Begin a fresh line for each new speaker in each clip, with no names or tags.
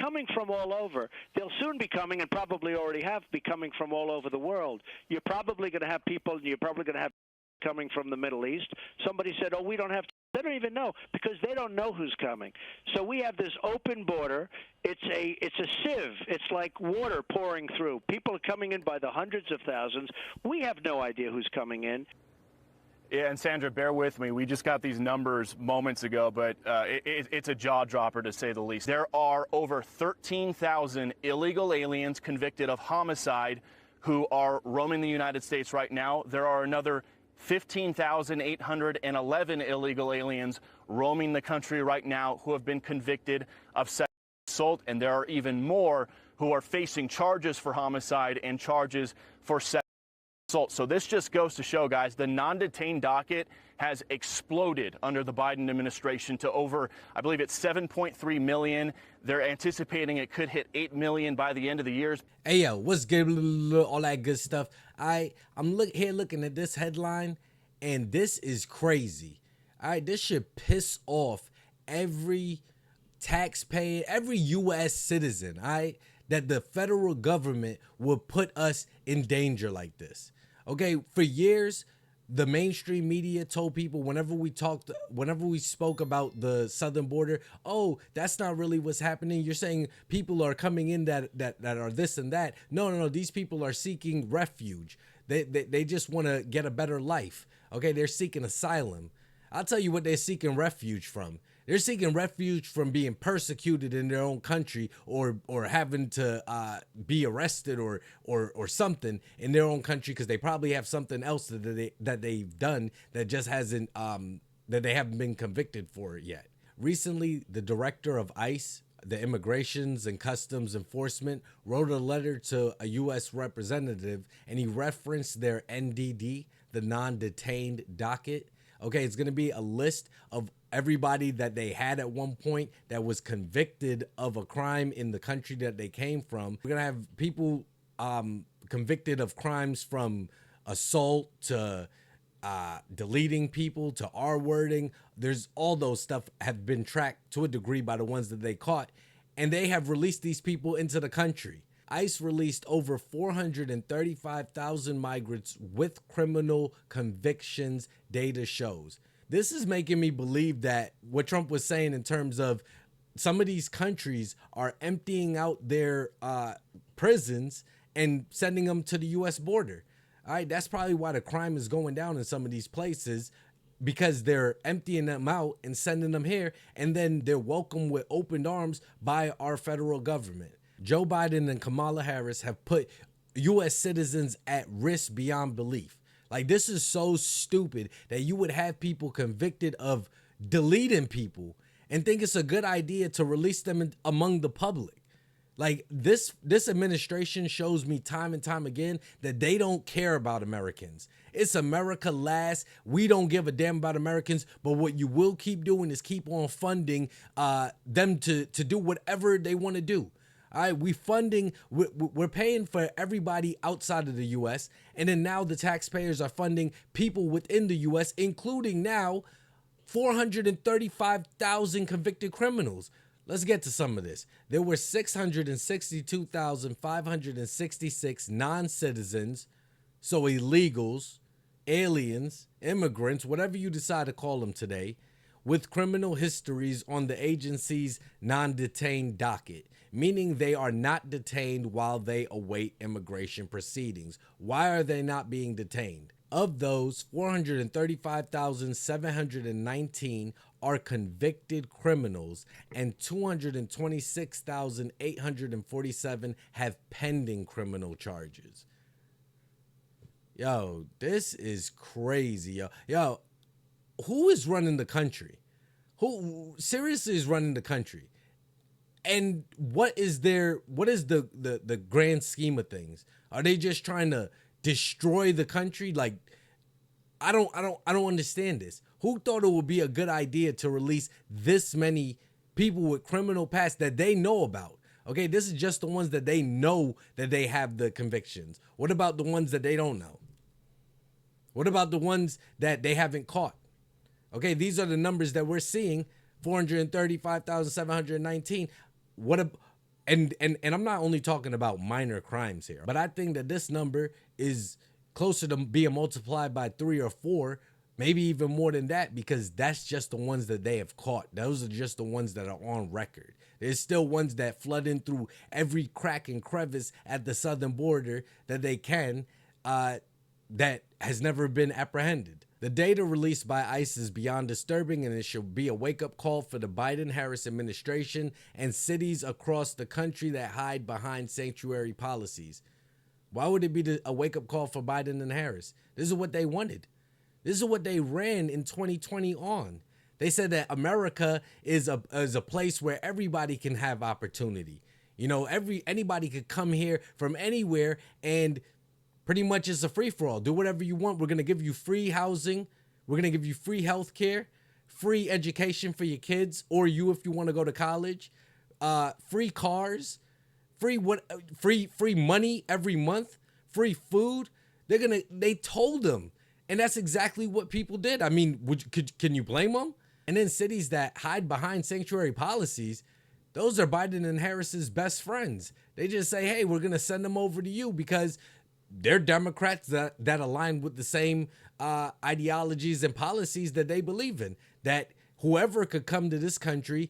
coming from all over. They'll soon be coming, and probably already have, be coming from all over the world. You're probably going to have people, you're probably going to have coming from the Middle East. Somebody said, oh, we don't have to. They don't even know, because they don't know who's coming. So we have this open border. It's a sieve. It's like water pouring through. People are coming in by the hundreds of thousands. We have no idea who's coming in.
Yeah, and Sandra, bear with me. We just got these numbers moments ago, but it's a jaw dropper to say the least. There are over 13,000 illegal aliens convicted of homicide who are roaming the United States right now. There are another 15,811 illegal aliens roaming the country right now who have been convicted of sexual assault, and there are even more who are facing charges for homicide and charges for sexual assault. So this just goes to show, guys, the non-detained docket has exploded under the Biden administration to over, I believe it's 7.3 million. They're anticipating it could hit 8 million by the end of the year.
Hey, yo, what's good? All that good stuff. I'm looking at this headline, and this is crazy. All right, this should piss off every taxpayer, every U.S. citizen, all right, that the federal government would put us in danger like this. Okay, for years, the mainstream media told people whenever we spoke about the southern border, oh, that's not really what's happening. You're saying people are coming in that are this and that. No. These people are seeking refuge. They just want to get a better life. Okay, they're seeking asylum. I'll tell you what they're seeking refuge from. They're seeking refuge from being persecuted in their own country, or having to be arrested or something in their own country, because they probably have something else that they've done that just hasn't that they haven't been convicted for it yet. Recently, the director of ICE, the Immigrations and Customs Enforcement, wrote a letter to a U.S. representative, and he referenced their NDD, the non-detained docket. Okay, it's going to be a list of everybody that they had at one point that was convicted of a crime in the country that they came from. We're going to have people convicted of crimes from assault to deleting people to R-wording. There's all those stuff have been tracked to a degree by the ones that they caught, and they have released these people into the country. ICE released over 435,000 migrants with criminal convictions, data shows. This is making me believe that what Trump was saying in terms of some of these countries are emptying out their prisons and sending them to the U.S. border. All right, that's probably why the crime is going down in some of these places, because they're emptying them out and sending them here, and then they're welcomed with open arms by our federal government. Joe Biden and Kamala Harris have put U.S. citizens at risk beyond belief. Like, this is so stupid that you would have people convicted of deleting people and think it's a good idea to release them among the public. Like, this administration shows me time and time again that they don't care about Americans. It's America last. We don't give a damn about Americans, but what you will keep doing is keep on funding them to do whatever they want to do. All right, we're paying for everybody outside of the U.S., and then now the taxpayers are funding people within the U.S., including now 435,000 convicted criminals. Let's get to some of this. There were 662,566 non-citizens, so illegals, aliens, immigrants, whatever you decide to call them today, with criminal histories on the agency's non-detained docket, meaning they are not detained while they await immigration proceedings. Why are they not being detained? Of those, 435,719 are convicted criminals, and 226,847 have pending criminal charges. Yo, this is crazy, yo. Who is running the country? Who seriously is running the country? And what is the grand scheme of things? Are they just trying to destroy the country? Like, I don't understand this. Who thought it would be a good idea to release this many people with criminal past that they know about? Okay, this is just the ones that they know that they have the convictions. What about the ones that they don't know? What about the ones that they haven't caught? Okay, these are the numbers that we're seeing, 435,719. And I'm not only talking about minor crimes here, but I think that this number is closer to being multiplied by 3 or 4, maybe even more than that, because that's just the ones that they have caught. Those are just the ones that are on record. There's still ones that flood in through every crack and crevice at the southern border that they can, that has never been apprehended. The data released by ICE is beyond disturbing, and it should be a wake-up call for the Biden-Harris administration and cities across the country that hide behind sanctuary policies. Why would it be a wake-up call for Biden and Harris? This is what they wanted. This is what they ran in 2020 on. They said that America is a place where everybody can have opportunity. You know, anybody could come here from anywhere, and pretty much it's a free-for-all. Do whatever you want. We're going to give you free housing. We're going to give you free health care, free education for your kids, or you if you want to go to college, free cars, free money every month, free food. They told them. And that's exactly what people did. I mean, can you blame them? And then cities that hide behind sanctuary policies, those are Biden and Harris's best friends. They just say, hey, we're going to send them over to you because they're Democrats that align with the same ideologies and policies that they believe in. That whoever could come to this country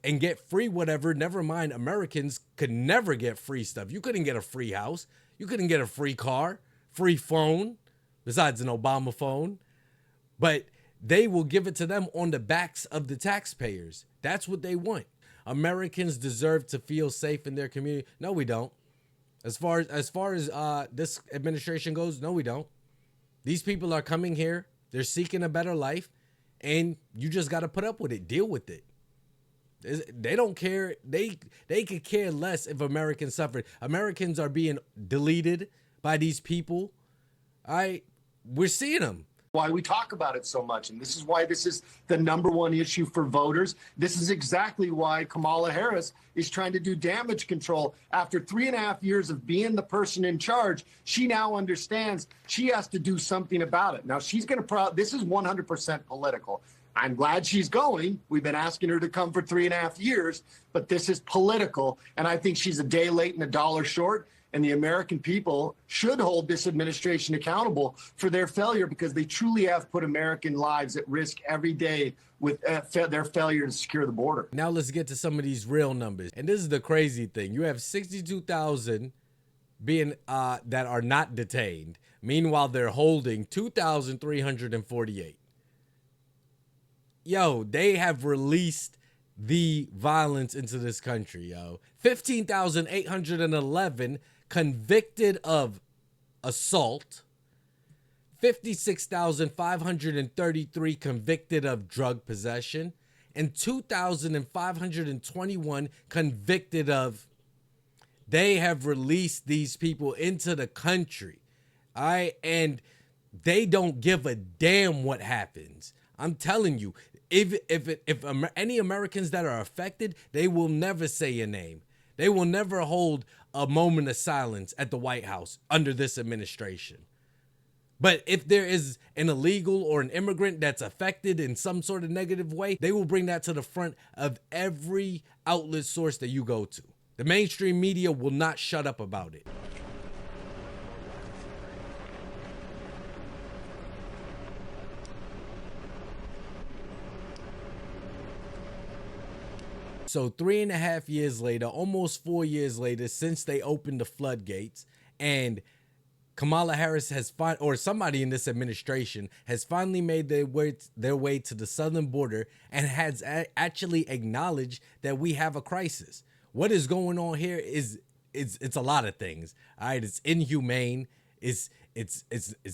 and get free whatever, never mind, Americans could never get free stuff. You couldn't get a free house. You couldn't get a free car, free phone, besides an Obama phone. But they will give it to them on the backs of the taxpayers. That's what they want. Americans deserve to feel safe in their community. No, we don't. As far as this administration goes, no, we don't. These people are coming here. They're seeking a better life, and you just got to put up with it. Deal with it. They don't care. They could care less if Americans suffer. Americans are being deleted by these people. We're seeing them.
Why we talk about it so much. And this is why this is the number one issue for voters. This is exactly why Kamala Harris is trying to do damage control. After 3.5 years of being the person in charge, she now understands she has to do something about it. Now she's going to, this is 100% political. I'm glad she's going. We've been asking her to come for 3.5 years, but this is political. And I think she's a day late and a dollar short. And the American people should hold this administration accountable for their failure, because they truly have put American lives at risk every day with their failure to secure the border.
Now let's get to some of these real numbers. And this is the crazy thing. You have 62,000 being that are not detained. Meanwhile, they're holding 2,348. Yo, they have released the violence into this country, yo. 15,811 convicted of assault, 56,533 convicted of drug possession, and 2,521 convicted of. They have released these people into the country, all right? And they don't give a damn what happens. I'm telling you, if any Americans that are affected, they will never say your name. They will never hold a moment of silence at the White House under this administration. But if there is an illegal or an immigrant that's affected in some sort of negative way, they will bring that to the front of every outlet source that you go to. The mainstream media will not shut up about it. So 3.5 years later, almost 4 years later, since they opened the floodgates, and Kamala Harris has or somebody in this administration has finally made their way to the southern border and has actually acknowledged that we have a crisis. What is going on here is it's a lot of things. All right, it's inhumane. It's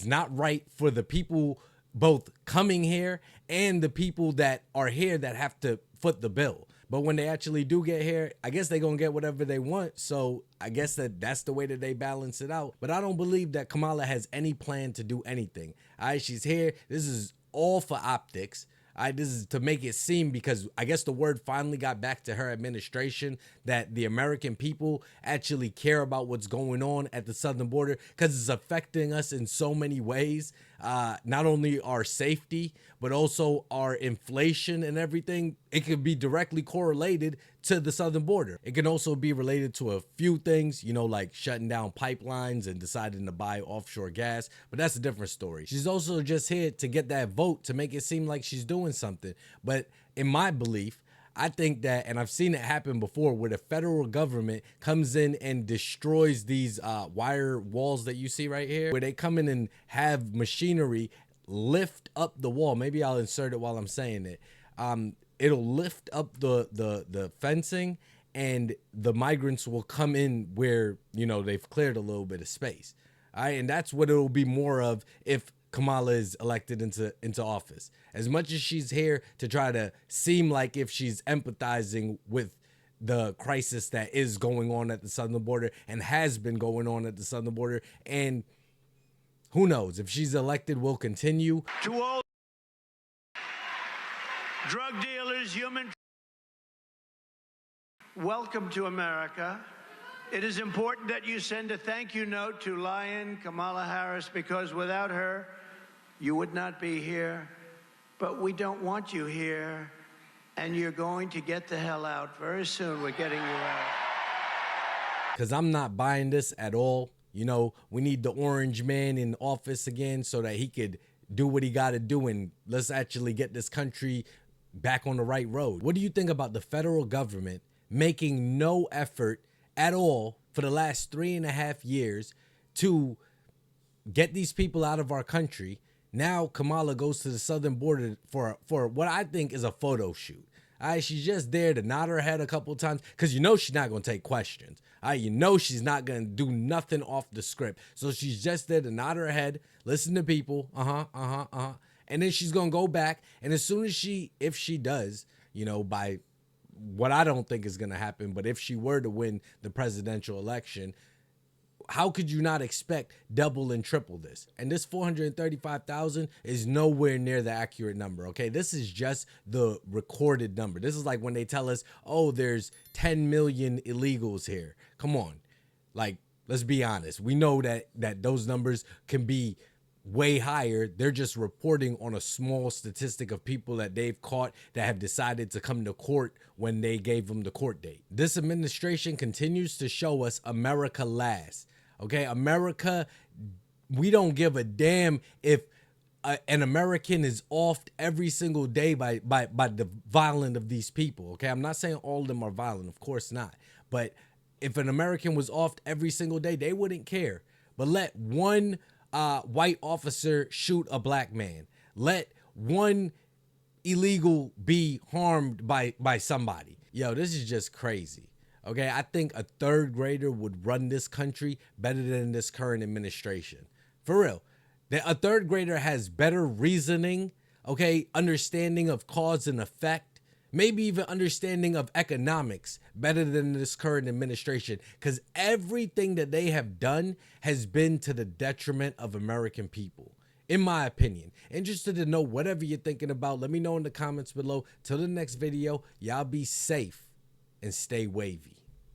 not right for the people both coming here and the people that are here that have to foot the bill. But when they actually do get here, I guess they're going to get whatever they want. So I guess that's the way that they balance it out. But I don't believe that Kamala has any plan to do anything. All right, she's here. This is all for optics. All right, this is to make it seem, because I guess the word finally got back to her administration that the American people actually care about what's going on at the southern border, because it's affecting us in so many ways. Not only our safety, but also our inflation and everything. it could be directly correlated to the southern border. It can also be related to a few things, you know, like shutting down pipelines and deciding to buy offshore gas, but that's a different story. She's also just here to get that vote to make it seem like she's doing something. But in my belief, I think that, and I've seen it happen before, where the federal government comes in and destroys these wire walls that you see right here, where they come in and have machinery lift up the wall. Maybe I'll insert it while I'm saying it. It'll lift up the fencing, and the migrants will come in where, you know, they've cleared a little bit of space. All right, and that's what it'll be more of if Kamala is elected into office. As much as she's here to try to seem like if she's empathizing with the crisis that is going on at the southern border and has been going on at the southern border, and who knows, if she's elected, will continue.
To all drug dealers, welcome to America. It is important that you send a thank you note to Lion Kamala Harris, because without her, you would not be here. But we don't want you here, and you're going to get the hell out very soon. We're getting you out.
Because I'm not buying this at all. You know, we need the orange man in office again so that he could do what he got to do, and let's actually get this country back on the right road. What do you think about the federal government making no effort at all for the last 3.5 years to get these people out of our country? Now Kamala goes to the southern border for what I think is a photo shoot. All right, she's just there to nod her head a couple times, because you know she's not going to take questions. All right, you know she's not going to do nothing off the script. So she's just there to nod her head, listen to people, and then she's going to go back. And as soon as if she does, you know, by what I don't think is going to happen, but if she were to win the presidential election, how could you not expect double and triple this? And this 435,000 is nowhere near the accurate number, okay? This is just the recorded number. This is like when they tell us, oh, there's 10 million illegals here. Come on. Like, let's be honest. We know that those numbers can be way higher. They're just reporting on a small statistic of people that they've caught that have decided to come to court when they gave them the court date. This administration continues to show us America last. Okay, America, we don't give a damn if an American is offed every single day by the violent of these people. Okay, I'm not saying all of them are violent, of course not. But if an American was offed every single day, they wouldn't care. But let one white officer shoot a black man. Let one illegal be harmed by somebody. Yo, this is just crazy. Okay, I think a third grader would run this country better than this current administration. For real. A third grader has better reasoning, okay, understanding of cause and effect, maybe even understanding of economics better than this current administration, because everything that they have done has been to the detriment of American people, in my opinion. Interested to know whatever you're thinking about. Let me know in the comments below. Till the next video, y'all be safe and stay wavy.